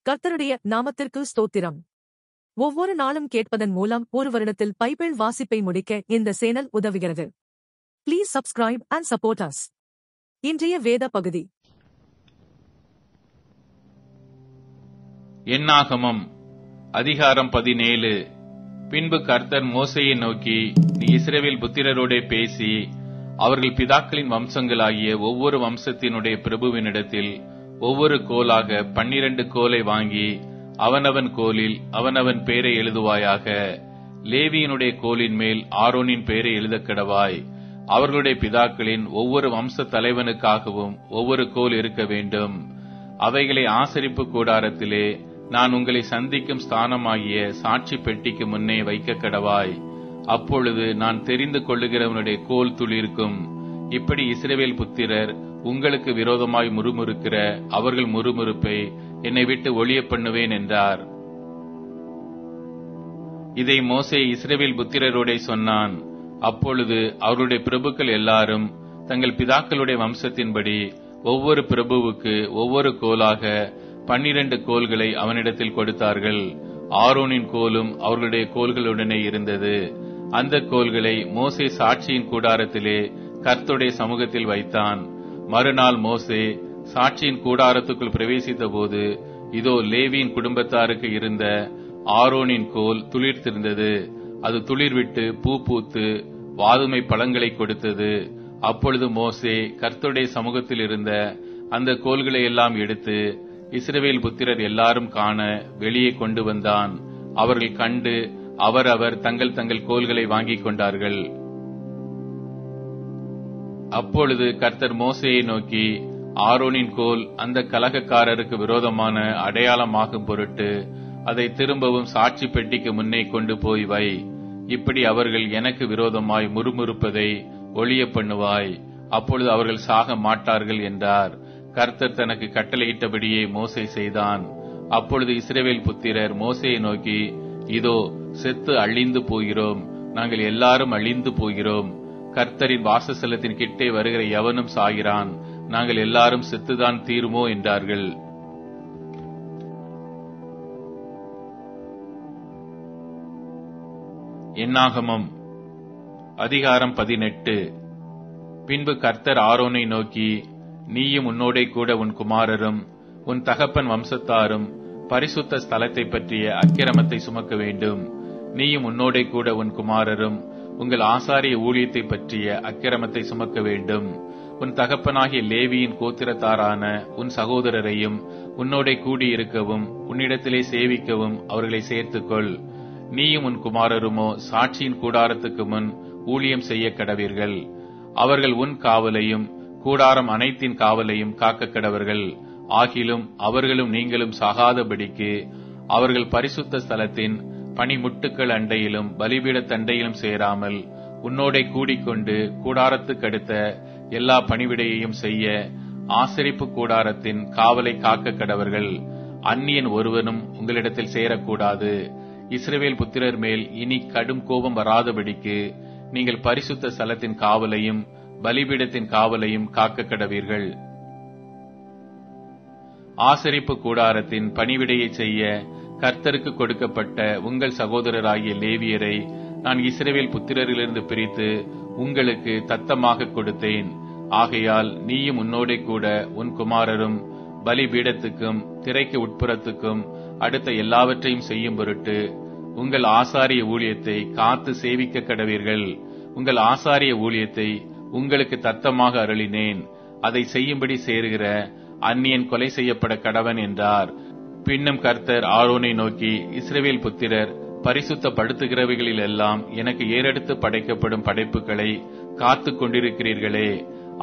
கர்த்தருடைய நாமத்திற்கு ஸ்தோத்திரம். ஒவ்வொரு நாளும் கேட்பதன் மூலம் ஒரு வருடத்தில் பைபிள் வாசிப்பை முடிக்க இந்த சேனல் உதவுகிறது. Please subscribe and support us. இன்றைய வேத பகுதி என்னாகமம் அதிகாரம் 17. பின்பு கர்த்தர் மோசேயை நோக்கி, நீ இஸ்ரவேல் புத்திரரோடே பேசி, அவர்கள் பிதாக்களின் வம்சங்களாகிய ஒவ்வொரு வம்சத்தினுடைய பிரபுவினிடத்தில் ஒவ்வொரு கோலாக 12 கோலை வாங்கி அவனவன் கோலில் அவனவன் பெயரை எழுதுவாயாக. லேவியினுடைய கோலின் மேல் ஆரோனின் பெயரை எழுதக்கடவாய். அவர்களுடைய பிதாக்களின் ஒவ்வொரு வம்ச தலைவனுக்காகவும் ஒவ்வொரு கோல் இருக்க வேண்டும். அவைகளை ஆசரிப்பு கூடாரத்திலே நான் உங்களை சந்திக்கும் ஸ்தானமாகிய சாட்சி பெட்டிக்கு முன்னே வைக்க கடவாய். அப்பொழுது நான் தெரிந்து கொள்ளுகிறவனுடைய கோல் துளிர்க்கும். இப்படி இஸ்ரவேல் புத்திரர் உங்களுக்கு விரோதமாய் முறுமுறுக்கிற அவர்கள் முறுமுறுப்பை என்னை விட்டு ஒழிய பண்ணுவேன் என்றார். இதை மோசே இஸ்ரவேல் புத்திரரோடே சொன்னான். அப்பொழுது அவருடைய பிரபுக்கள் எல்லாரும் தங்கள் பிதாக்களுடைய வம்சத்தின்படி ஒவ்வொரு பிரபுவுக்கு ஒவ்வொரு கோலாக 12 கோல்களை அவனிடத்தில் கொடுத்தார்கள். ஆரோனின் கோலும் அவர்களுடைய கோல்களுடனே இருந்தது. அந்த கோல்களை மோசே சாட்சியின் கூடாரத்திலே கர்த்தருடைய சமூகத்தில் வைத்தான். மறுநாள் மோசே சாட்சியின் கூடாரத்துக்குள் பிரவேசித்த போது, இதோ லேவியின் குடும்பத்தாருக்கு இருந்த ஆரோனின் கோல் துளிர்த்திருந்தது. அது துளிர்விட்டு பூ பூத்து வாதுமை பழங்களை கொடுத்தது. அப்பொழுது மோசே கர்த்தருடைய சமூகத்தில் இருந்த அந்த கோல்களை எல்லாம் எடுத்து இஸ்ரவேல் புத்திரர் எல்லாரும் காண வெளியே கொண்டு வந்தான். அவர்கள் கண்டு அவரவர் தங்கள் தங்கள் கோல்களை வாங்கிக் கொண்டார்கள். அப்பொழுது கர்த்தர் மோசேயை நோக்கி, ஆரோனின் கோல் அந்த கலகக்காரருக்கு விரோதமான அடையாளமாகும் பொருட்டு அதை திரும்பவும் சாட்சி பெட்டிக்கு முன்னே கொண்டு போய் வை. இப்படி அவர்கள் எனக்கு விரோதமாய் முறுமுறுப்பதை ஒழிய பண்ணுவாய். அப்பொழுது அவர்கள் சாக மாட்டார்கள் என்றார். கர்த்தர் தனக்கு கட்டளையிட்டபடியே மோசே செய்தான். அப்பொழுது இஸ்ரவேல் புத்திரர் மோசேயை நோக்கி, இதோ செத்து அழிந்து போகிறோம், நாங்கள் எல்லாரும் அழிந்து போகிறோம். கர்த்தரின் வாசஸ்தலத்தின் கிட்டே வருகிற எவனும் சாகிறான், நாங்கள் எல்லாரும் செத்துதான் தீருமோ என்றார்கள். என்னாகமம் அதிகாரம் 18. பின்பு கர்த்தர் ஆரோனை நோக்கி, நீயும் உன்னோடே கூட உன் குமாரரும் உன் தகப்பன் வம்சத்தாரும் பரிசுத்த ஸ்தலத்தை பற்றிய அக்கிரமத்தை சுமக்க வேண்டும். நீயும் உன்னோடே கூட உன் குமாரரும் உங்கள் ஆசாரிய ஊழியத்தை பற்றிய அக்கிரமத்தை சுமக்க வேண்டும். உன் தகப்பனாகிய லேவியின் கோத்திரத்தாரான உன் சகோதரரையும் உன்னோடே கூடியிருக்கவும் உன்னிடத்திலே சேவிக்கவும் அவர்களை சேர்த்துக்கொள். நீயும் உன் குமாரருமோ சாட்சியின் கூடாரத்துக்கு முன் ஊழியம் செய்ய கடவீர்கள். அவர்கள் உன் காவலையும் கூடாரம் அனைத்தின் காவலையும் காக்க கடவர்கள். ஆகிலும் அவர்களும் நீங்களும் சாகாதபடிக்கு அவர்கள் பரிசுத்த ஸ்தலத்தின் பனிமுட்டுக்கள் அண்டையிலும் பலிபீட தண்டையிலும் சேராமல் உன்னோடே கூடிக்கொண்டு கூடாரத்துக்கடுத்த எல்லா பணிவிடையையும் செய்ய ஆசரிப்பு கூடாரத்தின் காவலை காக்க கடவர்கள். அந்நியன் ஒருவனும் உங்களிடத்தில் சேரக்கூடாது. இஸ்ரவேல் புத்திரர் மேல் இனி கடும் கோபம் வராதபடிக்கு நீங்கள் பரிசுத்த ஸ்தலத்தின் காவலையும் பலிபீடத்தின் காவலையும் காக்க கடவீர்கள். ஆசரிப்பு கூடாரத்தின் பணிவிடையை செய்ய கர்த்தருக்கு கொடுக்கப்பட்ட உங்கள் சகோதரராகிய லேவியரை நான் இஸ்ரவேல் புத்திரரிலிருந்து பிரித்து உங்களுக்கு தத்தமாக கொடுத்தேன். ஆகையால் நீயும் உன்னோடே கூட உன் குமாரரும் பலிபீடத்துக்கும் திரைக்கு உட்புறத்துக்கும் அடுத்த எல்லாவற்றையும் செய்யும் பொருட்டு உங்கள் ஆசாரிய ஊழியத்தை காத்து சேவிக்க கடவீர்கள். உங்கள் ஆசாரிய ஊழியத்தை உங்களுக்கு தத்தமாக அருளினேன். அதை செய்யும்படி சேருகிற அந்நியன் கொலை செய்யப்பட கடவன் என்றார். பின்னும் கர்த்தர் ஆரோனை நோக்கி, இஸ்ரவேல் புத்திரர் பரிசுத்தப்படுத்துகிறவைகளில் எல்லாம் எனக்கு ஏறெடுத்து படைக்கப்படும் படைப்புகளை காத்து கொண்டிருக்கிறீர்களே,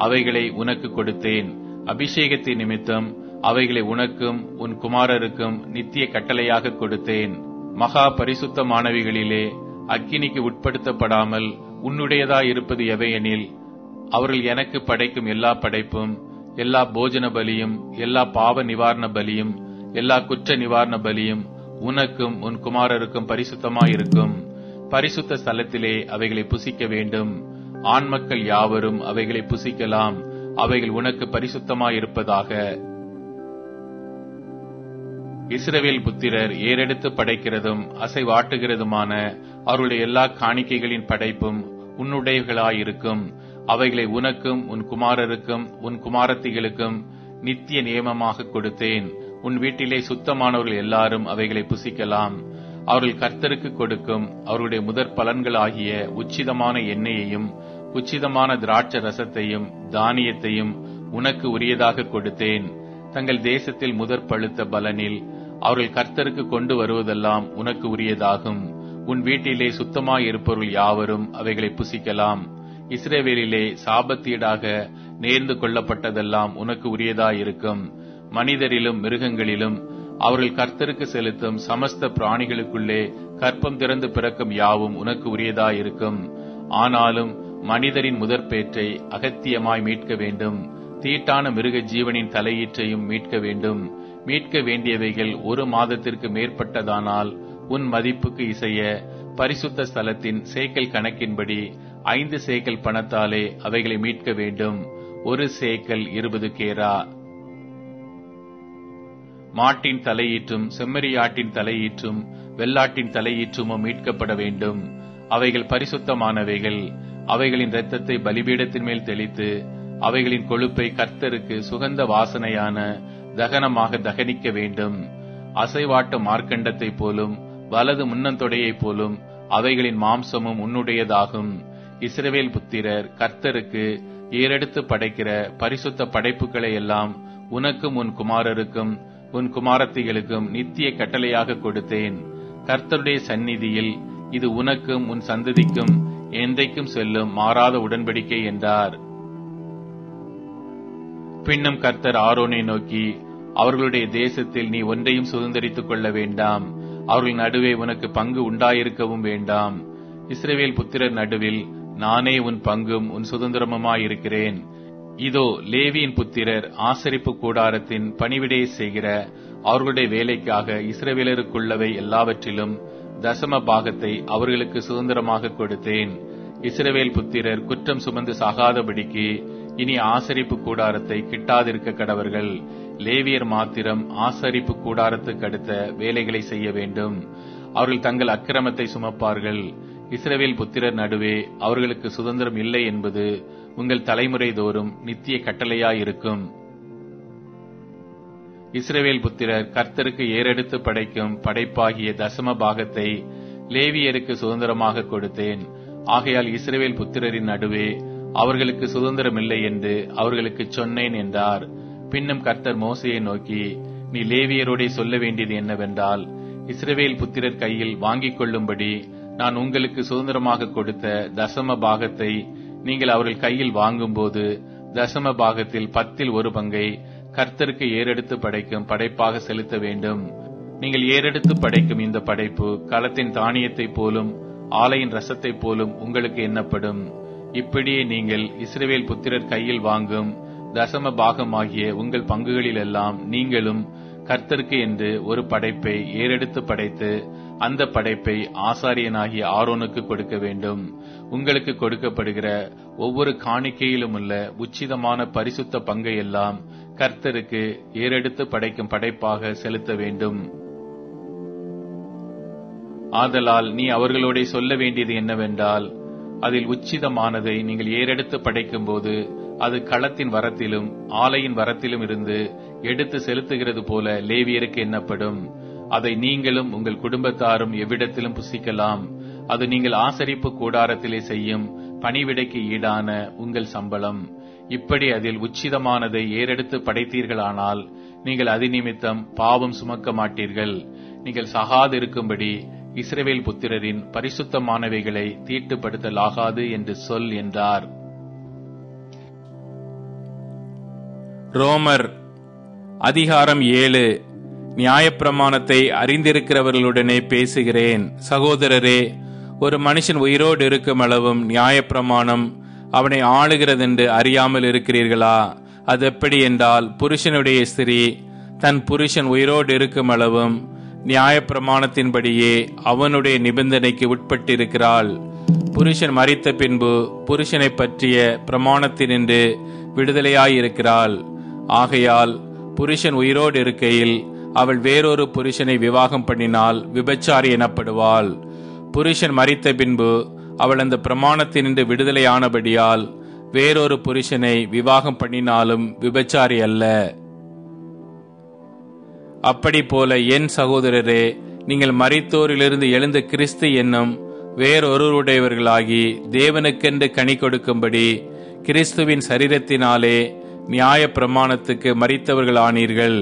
அவைகளை உனக்கு கொடுத்தேன். அபிஷேகத்தின் நிமித்தம் அவைகளை உனக்கும் உன் குமாரருக்கும் நித்திய கட்டளையாக கொடுத்தேன். மகா பரிசுத்தமானவைகளிலே அக்கினிக்கு உட்படுத்தப்படாமல் உன்னுடையதாயிருப்பது எவையெனில், அவர்கள் எனக்கு படைக்கும் எல்லா படைப்பும், எல்லா போஜன பலியும், எல்லா பாவ நிவாரண பலியும், எல்லா குற்ற நிவாரண பலியும் உனக்கும் உன் குமாரருக்கும் பரிசுத்தமாயிருக்கும். பரிசுத்த ஸ்தலத்திலே அவைகளை புசிக்க வேண்டும். ஆண் மக்கள் யாவரும் அவைகளை புசிக்கலாம். அவைகள் உனக்கு பரிசுத்தமாயிருப்பதாக. இஸ்ரவேல் புத்திரர் ஏறெடுத்து படைக்கிறதும் அசைவாட்டுகிறதுமான அவருடைய எல்லா காணிக்கைகளின் படைப்பும் உன்னுடையவர்களாயிருக்கும். அவைகளை உனக்கும் உன் குமாரருக்கும் உன் குமாரத்திகளுக்கும் நித்திய நியமமாக கொடுத்தேன். உன் வீட்டிலே சுத்தமானவர்கள் எல்லாரும் அவைகளை புசிக்கலாம். அவர்கள் கர்த்தருக்கு கொடுக்கும் அவருடைய முதற் பலன்களாகிய உச்சிதமான எண்ணெயையும் உச்சிதமான திராட்சை ரசத்தையும் தானியத்தையும் உனக்கு உரியதாக கொடுத்தேன். தங்கள் தேசத்தில் முதற் பழுத்த பலனில் அவர்கள் கர்த்தருக்கு கொண்டு வருவதெல்லாம் உனக்கு உரியதாகும். உன் வீட்டிலே சுத்தமாய் இருப்பவர்கள் யாவரும் அவைகளை புசிக்கலாம். இஸ்ரவேலிலே சாபத்தீடாக நேர்ந்து கொள்ளப்பட்டதெல்லாம் உனக்கு உரியதாயிருக்கும். மனிதரிலும் மிருகங்களிலும் அவர்கள் கர்த்தருக்கு செலுத்தும் சமஸ்த பிராணிகளுக்குள்ளே கற்பம் திறந்து பிறக்கும் யாவும் உனக்கு உரியதாயிருக்கும். ஆனாலும் மனிதரின் முதற்பேற்றை அகத்தியமாய் மீட்க வேண்டும். தீட்டான மிருக ஜீவனின் தலையீற்றையும் மீட்க வேண்டும். மீட்க வேண்டியவைகள் 1 மாதத்திற்கு மேற்பட்டதானால் உன் மதிப்புக்கு இசைய பரிசுத்த ஸ்தலத்தின் சேக்கல் கணக்கின்படி 5 சேக்கல் பணத்தாலே அவைகளை மீட்க வேண்டும். 1 சேக்கல் 20 கேரா. மாட்டின் தலையீற்றும் செம்மறியாட்டின் தலையீற்றும் வெள்ளாட்டின் தலையீற்றுமும் மீட்கப்பட வேண்டும். அவைகள் பரிசுத்தமானவைகள். அவைகளின் இரத்தத்தை பலிபீடத்தின் மேல் தெளித்து அவைகளின் கொழுப்பை கர்த்தருக்கு சுகந்த வாசனையான தகனமாக தகனிக்க வேண்டும். அசைவாட்டு மார்க்கண்டத்தை போலும் வலது முன்னந்தொடையைப் போலும் அவைகளின் மாம்சமும் உன்னுடையதாகும். இஸ்ரவேல் புத்திரர் கர்த்தருக்கு ஏறெடுத்து படைக்கிற பரிசுத்த படைப்புகளை எல்லாம் உனக்கும் உன் குமாரருக்கும் உன் குமாரத்திகளுக்கும் நித்திய கட்டளையாக கொடுத்தேன். கர்த்தருடைய சந்நிதியில் இது உனக்கும் உன் சந்ததிக்கும் என்றைக்கும் செல்லும் மாறாத உடன்படிக்கை என்றார். பின்னும் கர்த்தர் ஆரோனை நோக்கி, அவர்களுடைய தேசத்தில் நீ ஒன்றையும் சுதந்தரித்துக் கொள்ள வேண்டாம். அவர்கள் நடுவே உனக்கு பங்கு உண்டாயிருக்கவும் வேண்டாம். இஸ்ரவேல் புத்திரர் நடுவில் நானே உன் பங்கும் உன் சுதந்திரமுமாயிருக்கிறேன். இதோ லேவியின் புத்திரர் ஆசரிப்பு கூடாரத்தின் பணிவிடையை செய்கிற அவர்களுடைய வேலைக்காக இஸ்ரவேலருக்குள்ளவை எல்லாவற்றிலும் தசம பாகத்தை அவர்களுக்கு சுதந்திரமாக கொடுத்தேன். இஸ்ரவேல் புத்திரர் குற்றம் சுமந்து சாகாதபடிக்கு இனி ஆசரிப்பு கூடாரத்தை கிட்டாதிருக்க கடவர்கள். லேவியர் மாத்திரம் ஆசரிப்பு கூடாரத்துக்கு அடுத்த வேலைகளை செய்ய வேண்டும். அவர்கள் தங்கள் அக்கிரமத்தை சுமப்பார்கள். இஸ்ரவேல் புத்திரர் நடுவே அவர்களுக்கு சுதந்திரம் இல்லை என்பது உங்கள் தலைமுறை தோறும் நித்திய கட்டளையாயிருக்கும். இஸ்ரவேல் புத்திரர் கர்த்தருக்கு ஏறெடுத்து படைக்கும் படைப்பாகிய தசம பாகத்தை லேவியருக்கு சுதந்திரமாக கொடுத்தேன். ஆகையால் இஸ்ரவேல் புத்திரரின் நடுவே அவர்களுக்கு சுதந்திரம் இல்லை என்று அவர்களுக்கு சொன்னேன் என்றார். பின்னும் கர்த்தர் மோசேயை நோக்கி, நீ லேவியரோடே சொல்ல வேண்டியது என்னவென்றால், இஸ்ரவேல் புத்திரர் கையில் வாங்கிக் கொள்ளும்படி நான் உங்களுக்கு சுதந்திரமாக கொடுத்த தசம பாகத்தை நீங்கள் அவர்கள் கையில் வாங்கும்போது தசம பாகத்தில் 10 1 பங்கை கர்த்தருக்கு ஏறெடுத்து படைக்கும் படைப்பாக செலுத்த வேண்டும். நீங்கள் ஏறெடுத்து படைக்கும் இந்த படைப்பு களத்தின் தானியத்தைப் போலும் ஆலையின் ரசத்தைப் போலும் உங்களுக்கு எண்ணப்படும். இப்படியே நீங்கள் இஸ்ரவேல் புத்திரர் கையில் வாங்கும் தசம பாகமாகிய உங்கள் பங்குகளிலெல்லாம் நீங்களும் கர்த்தருக்கு என்று ஒரு படைப்பை ஏறெடுத்து படைத்து அந்த படைப்பை ஆசாரியனாகிய ஆரோனுக்கு கொடுக்க வேண்டும். உங்களுக்கு கொடுக்கப்படுகிற ஒவ்வொரு காணிக்கையிலும் உள்ள உச்சிதமான பரிசுத்த பங்கை எல்லாம் கர்த்தருக்கு ஏறெடுத்து படைக்கும் படைப்பாக செலுத்த வேண்டும். ஆதலால் நீ அவர்களோட சொல்ல வேண்டியது என்னவென்றால், அதில் உச்சிதமானதை நீங்கள் ஏறெடுத்து படைக்கும் போது அது களத்தின் வரத்திலும் ஆலையின் வரத்திலும் இருந்து எடுத்து செலுத்துகிறது போல லேவியருக்கு எண்ணப்படும். அதை நீங்களும் உங்கள் குடும்பத்தாரும் எவ்விடத்திலும் புசிக்கலாம். அது நீங்கள் ஆசரிப்பு கூடாரத்திலே செய்யும் பணிவிடைக்கு ஈடான உங்கள் சம்பளம். இப்படி அதில் உச்சிதமானதை ஏறெடுத்து படைத்தீர்களானால் நீங்கள் அது நிமித்தம் பாவம் சுமக்க மாட்டீர்கள். நீங்கள் சகாதிருக்கும்படி இஸ்ரவேல் புத்திரரின் பரிசுத்தமானவைகளை தீட்டுப்படுத்தலாகாது என்று சொல் என்றார். ரோமர் அதிகாரம் 7. நியாயப்பிரமாணத்தை அறிந்திருக்கிறவர்களுடனே பேசுகிறேன். சகோதரரே, ஒரு மனுஷன் உயிரோடு இருக்கும் அளவும் நியாயப்பிரமாணம் அவனை ஆளுகிறதென்று அறியாமல் இருக்கிறீர்களா? அது எப்படி என்றால், புருஷனுடைய ஸ்திரீ தன் புருஷன் உயிரோடு இருக்கும் அளவும் நியாயப்பிரமாணத்தின்படியே அவனுடைய நிபந்தனைக்கு உட்பட்டிருக்கிறாள். புருஷன் மரித்த பின்பு புருஷனை பற்றிய பிரமாணத்தினின்று விடுதலையாயிருக்கிறாள். ஆகையால் புருஷன் உயிரோடு இருக்கையில் அவள் வேறொரு புருஷனை விவாகம் பண்ணினால் விபச்சாரி எனப்படுவாள். புருஷன் மரித்த பின்பு அவள் அந்த பிரமாணத்தினின்று விடுதலையானபடியால் வேறொரு புருஷனை விவாகம் பண்ணினாலும் விபச்சாரி அல்ல. அப்படி போல என் சகோதரரே, நீங்கள் மரித்தோரிலிருந்து எழுந்த கிறிஸ்து என்னும் வேறொருவருடையவர்களாகி தேவனுக்கென்று கனி கொடுக்கும்படி கிறிஸ்துவின் சரீரத்தினாலே நியாய பிரமாணத்துக்கு மரித்தவர்களானீர்கள்.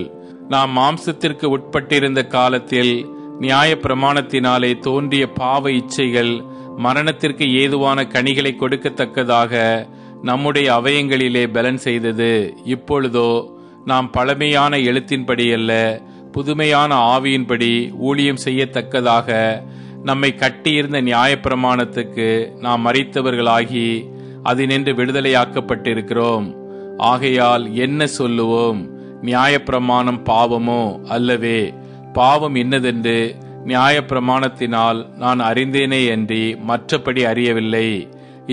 நாம் மாம்சத்திற்கு உட்பட்டிருந்த காலத்தில் நியாய பிரமாணத்தினாலே தோன்றிய பாவ இச்சைகள் மரணத்திற்கு ஏதுவான கனிகளை கொடுக்கத்தக்கதாக நம்முடைய அவயங்களிலே பலன் செய்தது. இப்பொழுதோ நாம் பழமையான எழுத்தின்படி அல்ல, புதுமையான ஆவியின்படி ஊழியம் செய்யத்தக்கதாக நம்மை கட்டியிருந்த நியாயப்பிரமாணத்துக்கு நாம் மரித்தவர்களாகி அதினின்று விடுதலையாக்கப்பட்டிருக்கிறோம். ஆகையால் என்ன சொல்லுவோம்? நியாயப்பிரமாணம் பாவமோ? அல்லவே. பாவம் இன்னதென்று நியாயப்பிரமாணத்தினால் நான் அறிந்தேனே அன்றி மற்றபடி அறியவில்லை.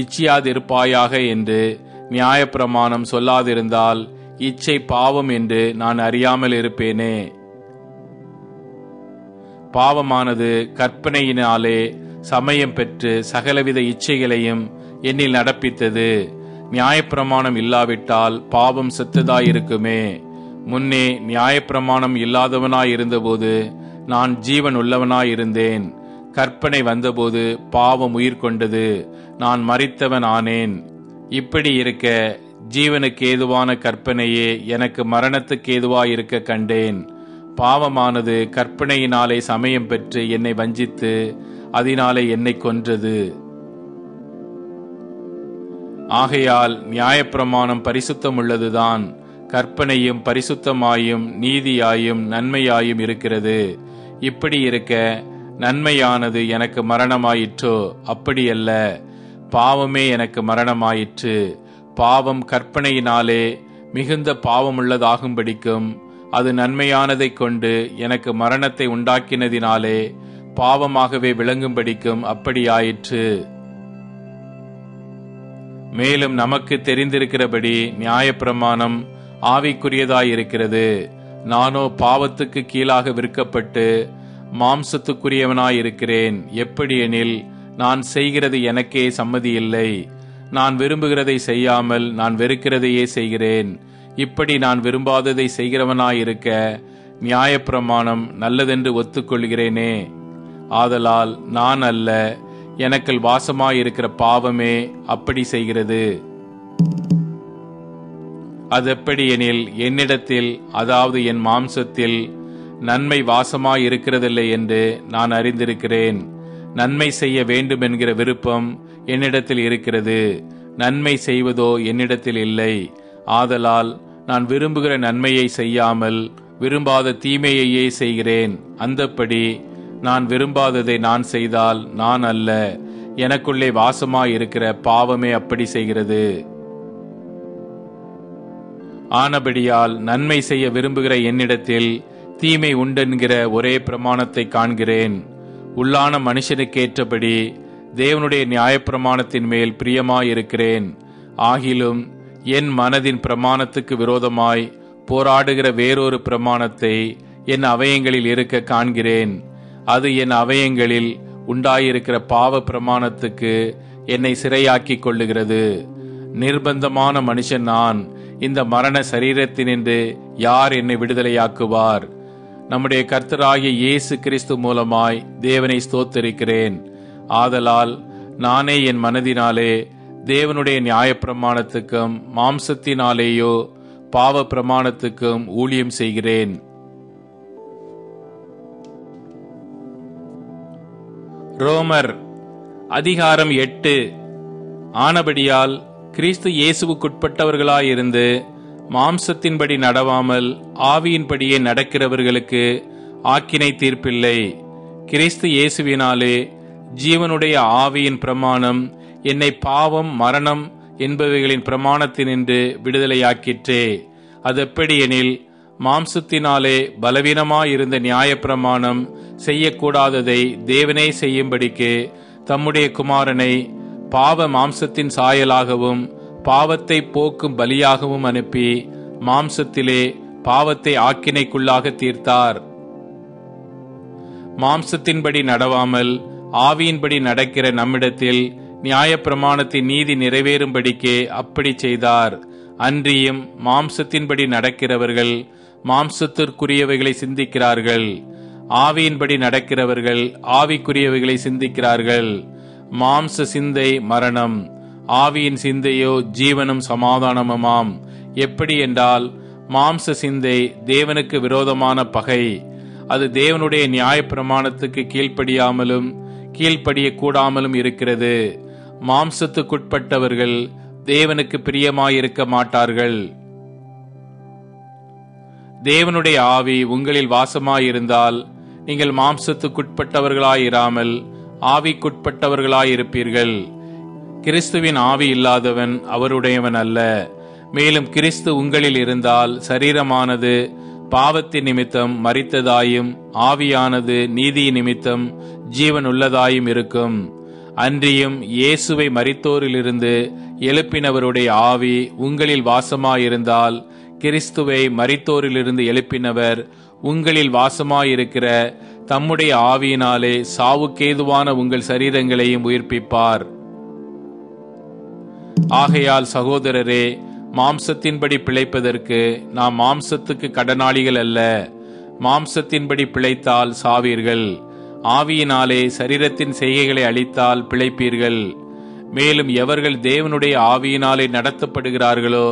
இச்சியாதிருப்பாயாக என்று நியாயப்பிரமாணம் சொல்லாதிருந்தால் இச்சை பாவம் என்று நான் அறியாமல் இருப்பேனே. பாவமானது கற்பனையினாலே சமயம் பெற்று சகலவித இச்சைகளையும் என்னில் நடப்பித்தது. நியாயப்பிரமாணம் இல்லாவிட்டால் பாவம் செத்ததாயிருக்குமே. முன்னே நியாயப்பிரமாணம் இல்லாதவனாயிருந்தபோது நான் ஜீவன் உள்ளவனாயிருந்தேன். கற்பனை வந்தபோது பாவம் உயிர் கொண்டது, நான் மரித்தவன் ஆனேன். இப்படி இருக்க ஜீவனுக்கு ஏதுவான கற்பனையே எனக்கு மரணத்துக்கு ஏதுவாயிருக்க கண்டேன். பாவமானது கற்பனையினாலே சமயம் பெற்று என்னை வஞ்சித்து அதனாலே என்னை கொன்றது. ஆகையால் நியாயப்பிரமாணம் பரிசுத்தம் உள்ளதுதான். கற்பனையும் பரிசுத்தமாயும் நீதியாயும் நன்மையாயும் இருக்கிறது. இப்படி இருக்க நன்மையானது எனக்கு மரணமாயிற்றோ? அப்படியல்ல, பாவமே எனக்கு மரணமாயிற்று. பாவம் கற்பனையினாலே மிகுந்த பாவமுள்ளதாகும்படிக்கும் அது நன்மையானதை கொண்டு எனக்கு மரணத்தை உண்டாக்கினதினாலே பாவமாகவே விளங்கும்படிக்கும் அப்படியாயிற்று. மேலும் நமக்கு தெரிந்திருக்கிறபடி நியாயப்பிரமாணம் ஆவிக்குரியதாயிருக்கிறது. நானோ பாவத்துக்கு கீழாக விற்கப்பட்டு மாம்சத்துக்குரியவனாயிருக்கிறேன். எப்படியெனில் நான் செய்கிறது எனக்கே சம்மதியில்லை. நான் விரும்புகிறதை செய்யாமல் நான் வெறுக்கிறதையே செய்கிறேன். இப்படி நான் விரும்பாததை செய்கிறவனாயிருக்க நியாயப்பிரமாணம் நல்லதென்று ஒத்துக்கொள்கிறேனே. ஆதலால் நான் அல்ல, எனக்குள் வாசமாயிருக்கிற பாவமே அப்படி செய்கிறது. அதெப்படி எனில் என்னிடத்தில், அதாவது என் மாம்சத்தில் நன்மை வாசமாயிருக்கிறதில்லை என்று நான் அறிந்திருக்கிறேன். நன்மை செய்ய வேண்டும் என்கிற விருப்பம் என்னிடத்தில் இருக்கிறது, நன்மை செய்வதோ என்னிடத்தில் இல்லை. ஆதலால் நான் விரும்புகிற நன்மையை செய்யாமல் விரும்பாத தீமையையே செய்கிறேன். அந்தப்படி நான் விரும்பாததை நான் செய்தால் நான் அல்ல, எனக்குள்ளே வாசமாயிருக்கிற பாவமே அப்படி செய்கிறது. ஆனபடியால் நன்மை செய்ய விரும்புகிற என்னிடத்தில் தீமை உண்டென்கிற ஒரே பிரமாணத்தை காண்கிறேன். உள்ளான மனுஷனுக்கேற்றபடி தேவனுடைய நியாயப்பிரமாணத்தின் மேல் பிரியமாயிருக்கிறேன். ஆகிலும் என் மனதின் பிரமாணத்துக்கு விரோதமாய் போராடுகிற வேறொரு பிரமாணத்தை என் அவயங்களில் இருக்க காண்கிறேன். அது என் அவயங்களில் உண்டாயிருக்கிற பாவ பிரமாணத்துக்கு என்னை சிறையாக்கிக் கொள்ளுகிறது. நிர்பந்தமான மனுஷன் நான். இந்த மரண சரீரத்தினின்று யார் என்னை விடுதலையாக்குவார்? நம்முடைய கர்த்தராகிய இயேசு கிறிஸ்து மூலமாய் தேவனை ஸ்தோத்தரிக்கிறேன். ஆதலால் நானே என் மனதினாலே தேவனுடைய நியாயப்பிரமாணத்துக்கும் மாம்சத்தினாலேயோ பாவ பிரமாணத்துக்கும் ஊழியம் செய்கிறேன். ரோமர் அதிகாரம் 8. ஆனபடியால் கிறிஸ்து இயேசுவுக்குட்பட்டவர்களாயிருந்து மாம்சத்தின்படி நடவாமல் ஆவியின்படியே நடக்கிறவர்களுக்கு ஆக்கினை தீர்ப்பில்லை. கிறிஸ்து இயேசுவினாலே ஜீவனுடைய ஆவியின் பிரமாணம் என்னை பாவம் மரணம் என்பவைகளின் பிரமாணத்தினின்று விடுதலையாக்கிற்றே. அதெப்படி எனில் மாம்சத்தினாலே பலவீனமாயிருந்த நியாயப்பிரமாணம் செய்யக்கூடாததை தேவனே செய்யும்படிக்கு தம்முடைய குமாரனை பாவ மாம்சத்தின் சாயலாகவும் பாவத்தை போக்கும் பலியாகவும் அனுப்பி மாம்சத்திலே பாவத்தை ஆக்கினைக்குள்ளாக தீர்த்தார். மாம்சத்தின்படி நடவாமல் ஆவியின்படி நடக்கிற நம்மிடத்தில் நியாயப்பிரமாணத்தின் நீதி நிறைவேறும்படிக்கே அப்படி செய்தார். அன்றியும் மாம்சத்தின்படி நடக்கிறவர்கள் மாம்சத்திற்குரியவைகளை சிந்திக்கிறார்கள், ஆவியின்படி நடக்கிறவர்கள் ஆவிக்குரியவைகளை சிந்திக்கிறார்கள். மாம்ச சிந்தை மரணம், ஆவியின் சிந்தையோ ஜீவனும் சமாதானமுமாம். எப்படி என்றால், மாம்ச சிந்தை தேவனுக்கு விரோதமான பகை. அது தேவனுடைய நியாயப்பிரமாணத்துக்கு கீழ்ப்படியாமலும் கீழ்ப்படிய கூடாமலும் இருக்கிறது. மாம்சத்துக்குட்பட்டவர்கள் தேவனுக்கு பிரியமாயிருக்க மாட்டார்கள். தேவனுடைய ஆவி உங்களில் வாசமாயிருந்தால் நீங்கள் மாம்சத்துக்குட்பட்டவர்களாயிராமல் ஆவிக்குட்பட்டவர்களாயிருப்பீர்கள். கிறிஸ்துவின் ஆவி இல்லாதவன் அவருடையவன் அல்ல. மேலும் கிறிஸ்து உங்களில் இருந்தால் சரீரமானது பாவத்தின் நிமித்தம் மரித்ததாயும் ஆவியானது நீதியின் நிமித்தம் ஜீவன் உள்ளதாயும் இருக்கும். அன்றியும் இயேசுவை மரித்தோரிலிருந்து எழுப்பினவருடைய ஆவி உங்களில் வாசமாயிருந்தால் கிறிஸ்துவை மரித்தோரிலிருந்து எழுப்பினவர் உங்களில் வாசமாயிருக்கிற தம்முடைய ஆவியினாலே சாவுக்கேதுவான உங்கள் சரீரங்களையும் உயிர்ப்பிப்பார். ஆகையால் சகோதரரே, மாம்சத்தின்படி பிழைப்பதற்கு நாம் மாம்சத்துக்கு கடனாளிகள் அல்ல. மாம்சத்தின்படி பிழைத்தால் சாவீர்கள், ஆவியினாலே சரீரத்தின் செய்கைகளை அழித்தால் பிழைப்பீர்கள். மேலும் எவர்கள் தேவனுடைய ஆவியினாலே நடத்தப்படுகிறார்களோ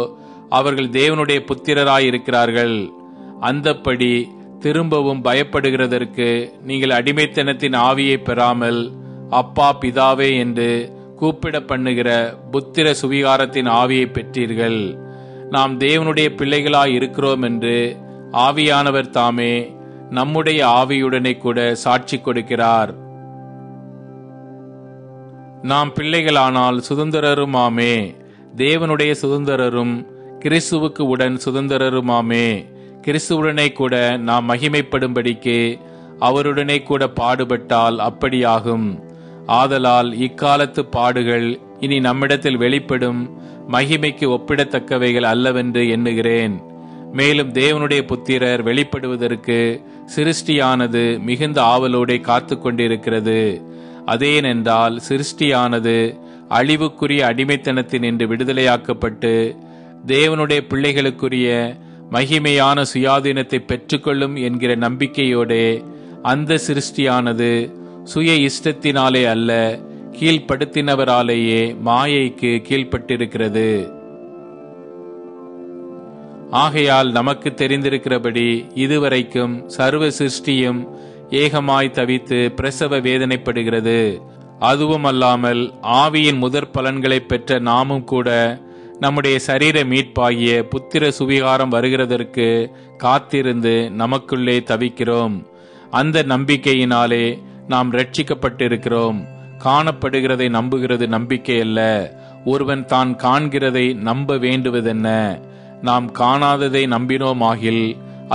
அவர்கள் தேவனுடைய புத்திரராயிருக்கிறார்கள். அந்தப்படி திரும்பவும் பயப்படுகிறதற்கு நீங்கள் அடிமைத்தனத்தின் ஆவியை பெறாமல் அப்பா பிதாவே என்று கூப்பிட பண்ணுகிற புத்திர சுவிகாரத்தின் ஆவியை பெற்றீர்கள். நாம் தேவனுடைய பிள்ளைகளாய் இருக்கிறோம் என்று ஆவியானவர் தாமே நம்முடைய ஆவியுடனே கூட சாட்சி கொடுக்கிறார். நாம் பிள்ளைகளானால் சுதந்திரருமாமே, தேவனுடைய சுதந்திரரும் கிறிஸ்துவுக்கு உடன் சுதந்திரருமாமே. கிறிஸ்துவுடனே கூட நாம் மகிமைப்படும்படிக்கு அவருடனே கூட பாடுபட்டால் அப்படியாகும். ஆதலால் இக்காலத்து பாடுகள் இனி நம்மிடத்தில் வெளிப்படும் மகிமைக்கு ஒப்பிடத்தக்கவைகள் அல்லவென்று எண்ணுகிறேன். மேலும் தேவனுடைய புத்திரர் வெளிப்படுவதற்கு சிருஷ்டியானது மிகுந்த ஆவலோടെ காத்து கொண்டிருக்கிறது. அதேனென்றால் சிருஷ்டியானது அழிவுக்குரிய அடிமைத்தனத்தினின்று விடுதலையாக்கப்பட்டு தேவனுடைய பிள்ளைகளுக்குரிய மகிமையான சுயாதீனத்தை பெற்றுக்கொள்ளும் என்கிற நம்பிக்கையோடே அந்த சிருஷ்டியானது சுய இஷ்டத்தினாலே அல்ல, கீழ்ப்படுத்தினவராலேயே மாயைக்கு கீழ்ப்பட்டிருக்கிறது. ஆகையால் நமக்கு தெரிந்திருக்கிறபடி இதுவரைக்கும் சர்வ சிருஷ்டியும் ஏகமாய் தவித்து பிரசவ வேதனைப்படுகிறது. அதுவும் அல்லாமல் ஆவியின் முதற் பலன்களை பெற்ற நாமும் கூட நம்முடைய சரீர மீட்பாகிய புத்திர சுவிகாரம் வருகிறதற்கு காத்திருந்து நமக்குள்ளே தவிக்கிறோம். அந்த நம்பிக்கையினாலே நாம் ரட்சிக்கப்பட்டிருக்கிறோம். காணப்படுகிறதை நம்புகிறது நம்பிக்கை அல்ல, ஒருவன் தான் காண்கிறதை நம்ப வேண்டுவதென்ன? நாம் காணாததை நம்பினோமாகில்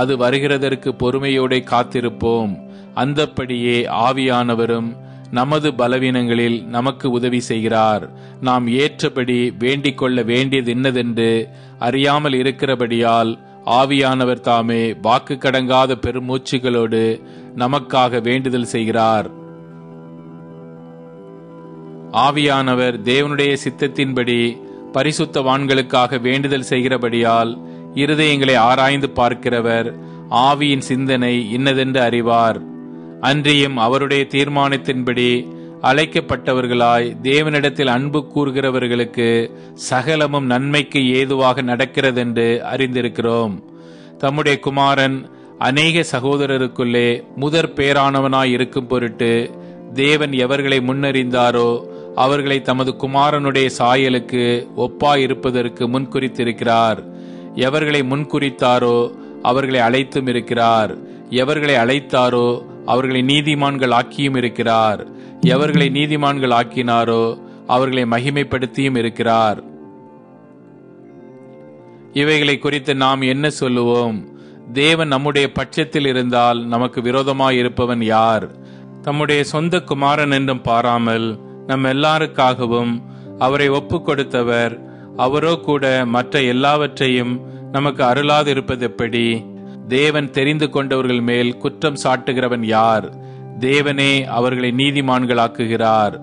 அது வருகிறதற்கு பொறுமையோடு காத்திருப்போம். அந்தப்படியே ஆவியானவரும் நமது பலவீனங்களில் நமக்கு உதவி செய்கிறார். நாம் ஏற்றபடி வேண்டிக் கொள்ள வேண்டியது என்னதென்று அறியாமல் இருக்கிறபடியால் ஆவியானவர் தாமே வாக்கு கடங்காத பெருமூச்சுகளோடு நமக்காக வேண்டுதல் செய்கிறார். ஆவியானவர் தேவனுடைய சித்தத்தின்படி பரிசுத்தவான்களுக்காக வேண்டுதல் செய்கிறபடியால் இருதயங்களை ஆராய்ந்து பார்க்கிறவர் ஆவியின் சிந்தனை இன்னதென்று அறிவார். அன்றியும் அவருடைய தீர்மானத்தின்படி அழைக்கப்பட்டவர்களாய் தேவனிடத்தில் அன்பு கூறுகிறவர்களுக்கு சகலமும் நன்மைக்கு ஏதுவாக நடக்கிறதென்று அறிந்திருக்கிறோம். தம்முடைய குமாரன் அநேக சகோதரருக்குள்ளே முதற் பேரானவனாய் இருக்கும் பொருட்டு தேவன் எவர்களை முன்னறிந்தாரோ அவர்களை தமது குமாரனுடைய சாயலுக்கு ஒப்பாயிருப்பதற்கு முன்குறித்திருக்கிறார். எவர்களை முன்குறித்தாரோ அவர்களை அழைத்தும் இருக்கிறார். எவர்களை அழைத்தாரோ அவர்களை நீதிமான்கள் ஆக்கியும் இருக்கிறார். எவர்களை நீதிமான்கள் ஆக்கினாரோ அவர்களை மகிமைப்படுத்தியும் இருக்கிறார். இவைகளை குறித்து நாம் என்ன சொல்லுவோம்? தேவன் நம்முடைய பட்சத்தில் இருந்தால் நமக்கு விரோதமாய் இருப்பவன் யார்? தம்முடைய சொந்த குமாரன் என்றும் பாராமல் நம் எல்லாருக்காகவும் அவரை ஒப்பு கொடுத்தவர் அவரோ கூட மற்ற எல்லாவற்றையும் நமக்கு அருளாது இருப்பது எப்படி? தேவன் தெரிந்து கொண்டவர்கள் மேல் குற்றம் சாட்டுகிறவன் யார்? தேவனே அவர்களை நீதிமான்களாக்குகிறார்.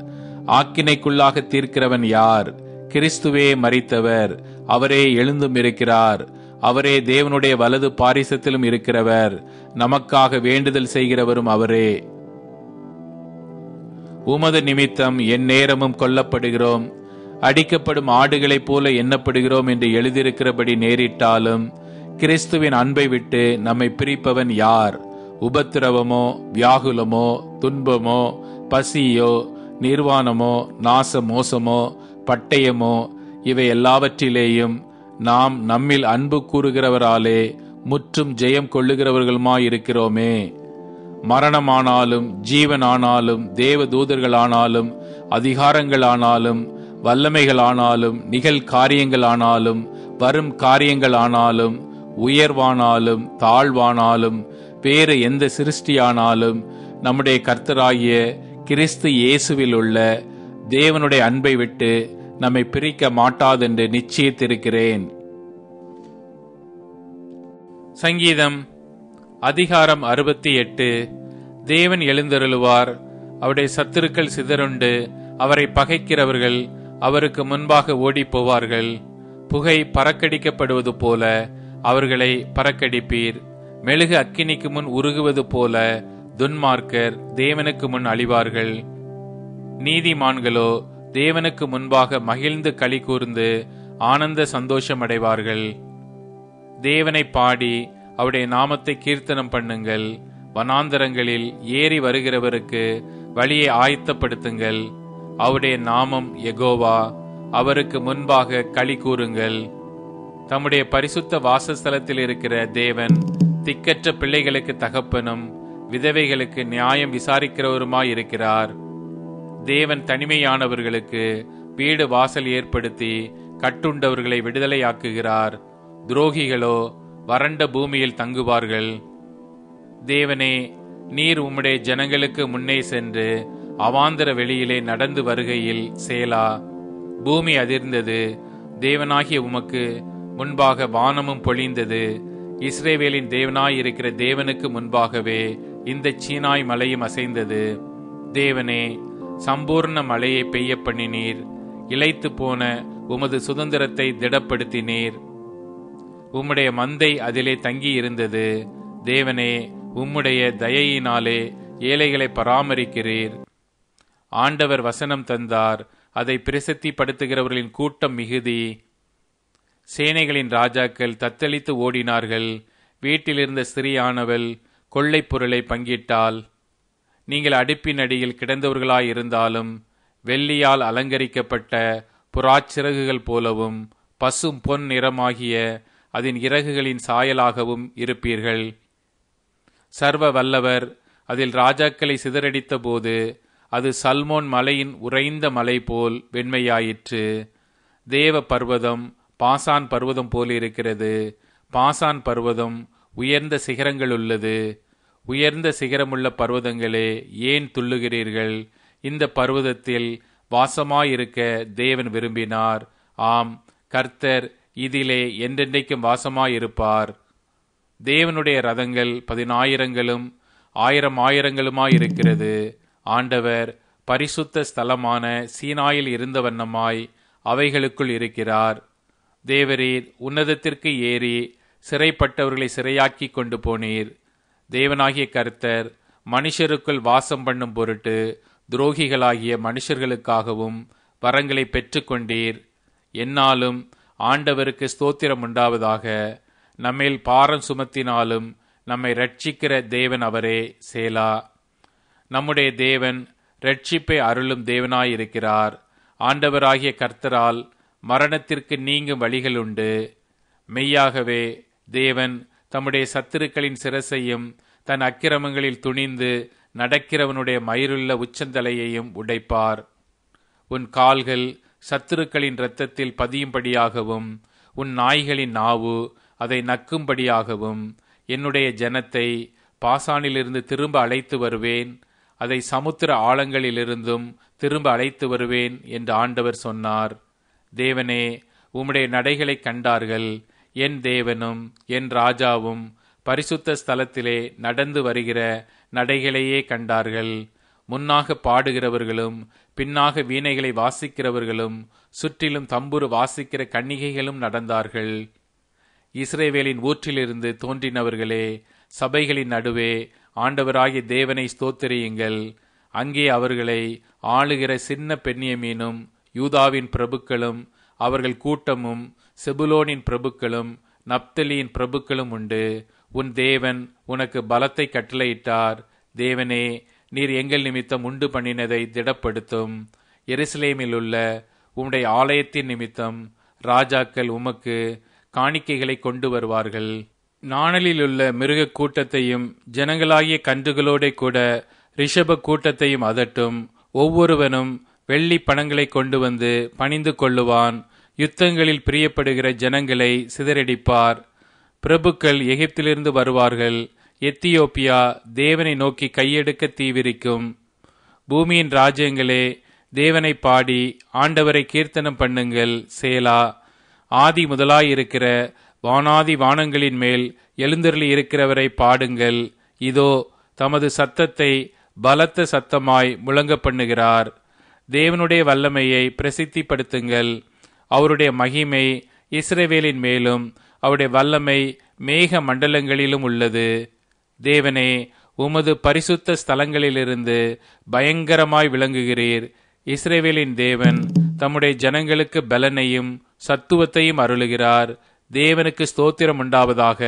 ஆக்கினைக்குள்ளாக தீர்க்கிறவன் யார்? கிறிஸ்துவே மரித்தவர், அவரே எழுந்தும் இருக்கிறார். அவரே தேவனுடைய வலது பாரிசத்திலும் இருக்கிறவர். நமக்காக வேண்டுதல் செய்கிறவரும் அவரே. உமது நிமித்தம் என் நேரமும் கொல்லப்படுகிறோம், அடிக்கப்படும் ஆடுகளைப் போல எண்ணப்படுகிறோம் என்று எழுதியிருக்கிறபடி நேரிட்டாலும் கிறிஸ்துவின் அன்பை விட்டு நம்மை பிரிப்பவன் யார்? உபத்திரவமோ, வியாகுலமோ, துன்பமோ, பசியோ, நிர்வாணமோ, நாச மோசமோ, பட்டயமோ, இவை எல்லாவற்றிலேயும் நாம் நம்மில் அன்பு கூறுகிறவராலே முற்றும் ஜெயம் கொள்ளுகிறவர்களுமாயிருக்கிறோமே. மரணமானாலும் ஜீவனானாலும் தேவ தூதர்களானாலும் அதிகாரங்களானாலும் வல்லமைகளானாலும் நிகழ் காரியங்களானாலும் வரும் காரியங்களானாலும் உயர்வானாலும் தாழ்வானாலும் வேறு எந்த சிருஷ்டியானாலும் நம்முடைய கர்த்தராகிய கிறிஸ்து இயேசுவில் உள்ள தேவனுடைய அன்பை விட்டு நம்மை பிரிக்க மாட்டாதென்று நிச்சயித்திருக்கிறேன். சங்கீதம் அதிகாரம் 68. தேவன் எழுந்தருளுவார், அவருடைய சத்துருக்கள் சிதறுண்டு அவரை பகைக்கிறவர்கள் அவருக்கு முன்பாக ஓடி போவார்கள். புகை பறக்கடிக்கப்படுவது போல அவர்களை பறக்கடிப்பீர். மெழுகு அக்கினிக்கு முன் உருகுவது போல துன்மார்க்கர் தேவனுக்கு முன் அழிவார்கள். நீதிமான்களோ தேவனுக்கு முன்பாக மகிழ்ந்து களி கூர்ந்து ஆனந்த சந்தோஷம் அடைவார்கள். தேவனை பாடி அவருடைய நாமத்தை கீர்த்தனம் பண்ணுங்கள். வனாந்தரங்களில் ஏறி வருகிறவருக்கு வழியை ஆயத்தப்படுத்துங்கள். அவருடைய நாமம் யெகோவா, அவருக்கு முன்பாக களி கூறுங்கள். தம்முடைய பரிசுத்த வாசஸ்தலத்தில் இருக்கிற தேவன் திக்கற்ற பிள்ளைகளுக்கு தகப்பனும் விதவைகளுக்கு நியாயம் விசாரிக்கிறவருமாயிருக்கிறார். தேவன் தனிமையானவர்களுக்கு வீடு வாசல் ஏற்படுத்தி கட்டுண்டவர்களை விடுதலையாக்குகிறார். துரோகிகளோ வறண்ட பூமியில் தங்குவார்கள். தேவனே, நீர் உம்முடைய ஜனங்களுக்கு முன்னே சென்று அவாந்தர வெளியிலே நடந்து வருகையில் சேலா. பூமி அதிர்ந்தது, தேவனாகிய உமக்கு முன்பாக வானமும் பொழிந்தது. இஸ்ரவேலின் தேவனாயிருக்கிற தேவனுக்கு முன்பாகவே இந்த சீனாய் மலையும் அசைந்தது. தேவனே, சம்பூர்ண மழையை பெய்ய பண்ணினீர். இளைத்து போன உமது சுதந்திரத்தை திடப்படுத்தினீர். உம்முடைய மந்தை அதிலே தங்கி இருந்தது. தேவனே, உம்முடைய தயையினாலே ஏழைகளை பராமரிக்கிறீர். ஆண்டவர் வசனம் தந்தார், அதை பிரசித்திப்படுத்துகிறவர்களின் கூட்டம் மிகுதி. சேனைகளின் ராஜாக்கள் தத்தளித்து ஓடினார்கள். வீட்டிலிருந்த ஸ்திரீயானவள் கொள்ளை பொருளை பங்கிட்டாள். நீங்கள் அடுப்பின் அடியில் கிடந்தவர்களாயிருந்தாலும் வெள்ளியால் அலங்கரிக்கப்பட்ட புறாச்சிறகுகள் போலவும் பசும் பொன் நிறமாகிய அதன் இறகுகளின் சாயலாகவும் இருப்பீர்கள். சர்வ வல்லவர் அதில் ராஜாக்களை சிதறடித்த போது அது சல்மோன் மலையின் உறைந்த மலை போல் வெண்மையாயிற்று. தேவ பர்வதம் பாசான் பர்வதம் போல் இருக்கிறது. பாசான் பர்வதம் உயர்ந்த சிகரங்கள் உள்ளது. உயர்ந்த சிகரமுள்ள பர்வதங்களே, ஏன் துள்ளுகிறீர்கள்? இந்த பர்வதத்தில் வாசமாயிருக்க தேவன் விரும்பினார். ஆம், கர்த்தர் இதிலே என்றென்றைக்கும் வாசமாயிருப்பார். தேவனுடைய ரதங்கள் 10,000ங்களும் 1000,000ங்களுமாயிருக்கிறது. ஆண்டவர் பரிசுத்த ஸ்தலமான சீனாயில் இருந்த வண்ணமாய் அவைகளுக்குள் இருக்கிறார். தேவரீர் உன்னதத்திற்கு ஏறி சிறைப்பட்டவர்களை சிறையாக்கி கொண்டு போனீர். தேவனாகிய கர்த்தர் மனுஷருக்குள் வாசம் பண்ணும் பொருட்டு துரோகிகளாகிய மனுஷர்களுக்காகவும் வரங்களை பெற்றுக்கொண்டீர். என்னாலும் ஆண்டவருக்கு ஸ்தோத்திரம் உண்டாவதாக. நம்மேல் பாரம் சுமத்தினாலும் நம்மை ரட்சிக்கிற தேவன் அவரே. சேலா. நம்முடைய தேவன் ரட்சிப்பை அருளும் தேவனாயிருக்கிறார். ஆண்டவராகிய கர்த்தரால் மரணத்திற்கு நீங்கும் வழிகள் உண்டு. மெய்யாகவே தேவன் தம்முடைய சத்துருக்களின் சிரசையும் தன் அக்கிரமங்களில் துணிந்து நடக்கிறவனுடைய மயிருள்ள உச்சந்தலையையும் உடைப்பார். உன் கால்கள் சத்துருக்களின் இரத்தத்தில் பதியும்படியாகவும் உன் நாய்களின் நாவு அதை நக்கும்படியாகவும் என்னுடைய ஜனத்தை பாசானிலிருந்து திரும்ப அழைத்து வருவேன், அதை சமுத்திர ஆழங்களிலிருந்தும் திரும்ப அழைத்து வருவேன் என்று ஆண்டவர் சொன்னார். தேவனே, உம்முடைய நடைகளை கண்டார்கள். என் தேவனும் என் ராஜாவும் பரிசுத்த ஸ்தலத்திலே நடந்து வருகிற நடைகளையே கண்டார்கள். முன்னாக பாடுகிறவர்களும் பின்னாக வீணைகளை வாசிக்கிறவர்களும் சுற்றிலும் தம்புரு வாசிக்கிற கன்னிகைகளும் நடந்தார்கள். இஸ்ரவேலின் ஊற்றிலிருந்து தோன்றினவர்களே, சபைகளின் நடுவே ஆண்டவராகிய தேவனை ஸ்தோத்திரியுங்கள். அங்கே அவர்களை ஆளுகிற சின்ன பென்யமீனும் யூதாவின் பிரபுக்களும் அவர்கள் கூட்டமும் செபுலோனின் பிரபுக்களும் நப்தலியின் பிரபுக்களும் உண்டு. உன் தேவன் உனக்கு பலத்தை கட்டளையிட்டார். தேவனே, நீர் எங்கள் நிமித்தம் உண்டு பண்ணினதை திடப்படுத்தும். எருசலேமில் உள்ள உம்முடைய ஆலயத்தின் நிமித்தம் ராஜாக்கள் உமக்கு காணிக்கைகளை கொண்டு வருவார்கள். நாணலிலுள்ள மிருக கூட்டத்தையும் ஜனங்களாகிய கன்றுகளோட கூட ரிஷப கூட்டத்தையும் அதட்டும். ஒவ்வொருவனும் வெள்ளி பணங்களை கொண்டு வந்து பணிந்து கொள்ளுவான். யுத்தங்களில் பிரியப்படுகிற ஜனங்களை சிதறடிப்பார். பிரபுக்கள் எகிப்திலிருந்து வருவார்கள். எத்தியோப்பியா தேவனை நோக்கி கையெடுக்க தீவிரிக்கும். பூமியின் ராஜ்யங்களே, தேவனை பாடி ஆண்டவரை கீர்த்தனம் பண்ணுங்கள். சேலா. ஆதி முதலாயிருக்கிற வானாதி வானங்களின் மேல் எழுந்தருளி இருக்கிறவரை பாடுங்கள். இதோ தமது சத்தத்தை பலத்த சத்தமாய் முழங்க பண்ணுகிறார். தேவனுடைய வல்லமையை பிரசித்திப்படுத்துங்கள். அவருடைய மகிமை இஸ்ரவேலின் மேலும் அவருடைய வல்லமை மேக மண்டலங்களிலும் உள்ளது. தேவனே, உமது பரிசுத்த ஸ்தலங்களிலிருந்து பயங்கரமாய் விளங்குகிறீர். இஸ்ரவேலின் தேவன் தம்முடைய ஜனங்களுக்கு பலனையும் சத்துவத்தையும் அருளுகிறார். தேவனுக்கு ஸ்தோத்திரம் உண்டாவதாக.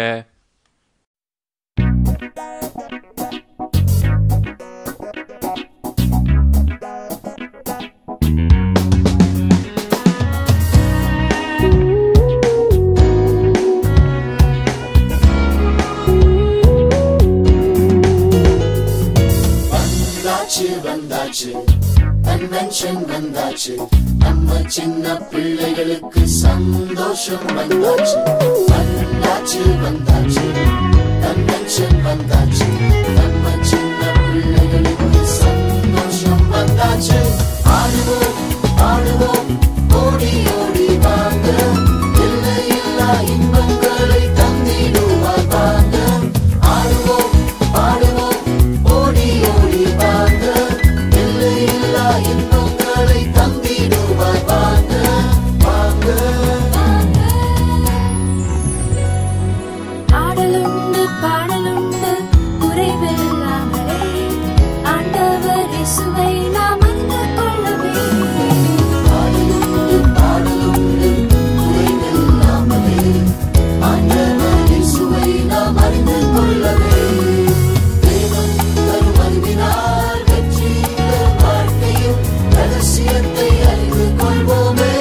வந்தாச்சு கன்வென்ஷன் வந்தாச்சு, நம்ம சின்ன பிள்ளைகளுக்கு சந்தோஷம் வந்தாச்சு. வந்தாச்சு வந்தாச்சு கன்வென்ஷன் வந்தாச்சு, நம்ம சின்ன பிள்ளைகளுக்கு சந்தோஷம் வந்தாச்சு. ஆடுவோம் ஆடுவோம் ஓடி ஓடி வாங்க, எல்லையில்லா இன்பங்களை தந்திடுவார் வாங்க. ஆடுவோம் ஆடுவோம் ஓடி ஓடி வாங்க, எல்லையில்லா இன்பங்களை தந்திடுவார் வாங்க வாங்க. ஆடலுண்டு பாடலுண்டு குறைவில்லாமலே, ஆண்டவர் இயேசுவை நாம் அறிந்து கொள்ளவே. ஆடலுண்டு பாடலுண்டு குறைவில்லாமலே, ஆண்டவர் இயேசுவை நாம் அறிந்து கொள்ளவே. தேவன் தரும் அறிவினால் வெற்றி தரும் வாழ்க்கையில் ரகசியத்தை அறிந்து கொள்வோமே.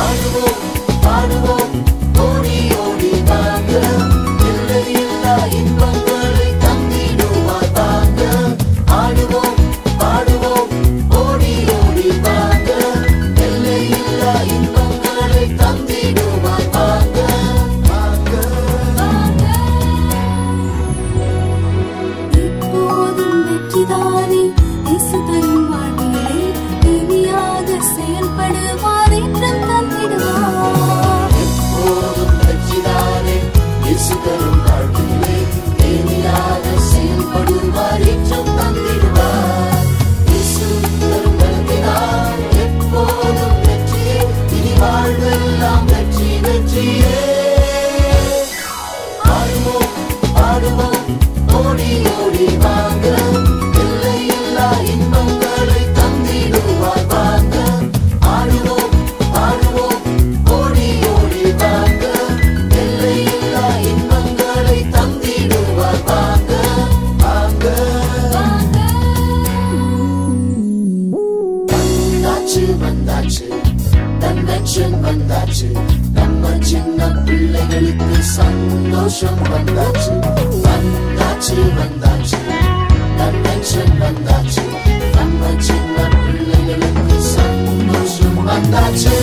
ஆடுவோம் பாடுவோம் ஓடி ஓடி வாங்க, எல்லையில்லா இன்பங்களை தந்திடுவார் வாங்க. ஆடுவோம் பாடுவோம் ஓடி ஓடி வாங்க, எல்லையில்லா இன்பங்களை தந்திடுவார் வாங்க வாங்க. இப்போதும் வெற்றிதானே, இயேசு தரும் வாழ்விலே இனியாக செயல்படுவார் என்றும் தந்திடுவார். எப்போதும் வெற்றிதானே, இயேசு தரும் வாழ்விலே இனியாக செயல்படுவார் என்றும் தந்திடுவார். இயேசு தரும் பலத்தினால் எப்போதும் வெற்றியே, இனி வாழ்வெல்லாம் வெற்றி வெற்றியே. ஆடுவோம் ஆடுவோம் ஓடி ஓடி வாங்க, எல்லையில்லா இன்பங்களை தந்திடுவார் வாங்க. ஆடுவோம் ஆடுவோம் ஓடி ஓடி வாங்க, எல்லையில்லா இன்பங்களை தந்திடுவார் வாங்க வாங்க. வந்தாச்சு வந்தாச்சு கன்வென்ஷன் வந்தாச்சு, நம்ம சின்ன பிள்ளைகளுக்கு சந்தோஷம் வந்தாச்சு. வந்தாச்சு வந்தாச்சு கன்வென்ஷன் வந்தாச்சு, நம்ம சின்ன பிள்ளைகளுக்கு சந்தோஷம் வந்தாச்சு.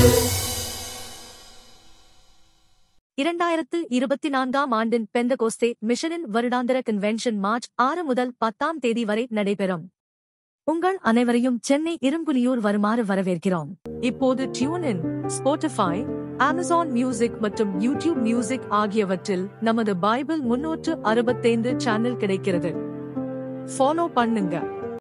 2024 ஆண்டின் பெந்தகோஸ்தே மிஷனின் வருடாந்திர கன்வென்ஷன் மார்ச் 6 முதல் 10 வரை நடைபெறும். உங்கள் அனைவரையும் சென்னை இரும்புலியூர் வருமாறு வரவேற்கிறோம். இப்போது tune in, Spotify, Amazon music மற்றும் யூடியூப் மியூசிக் ஆகியவற்றில் நமது பைபிள் 365 சேனல் கிடைக்கிறது. ஃபாலோ பண்ணுங்க.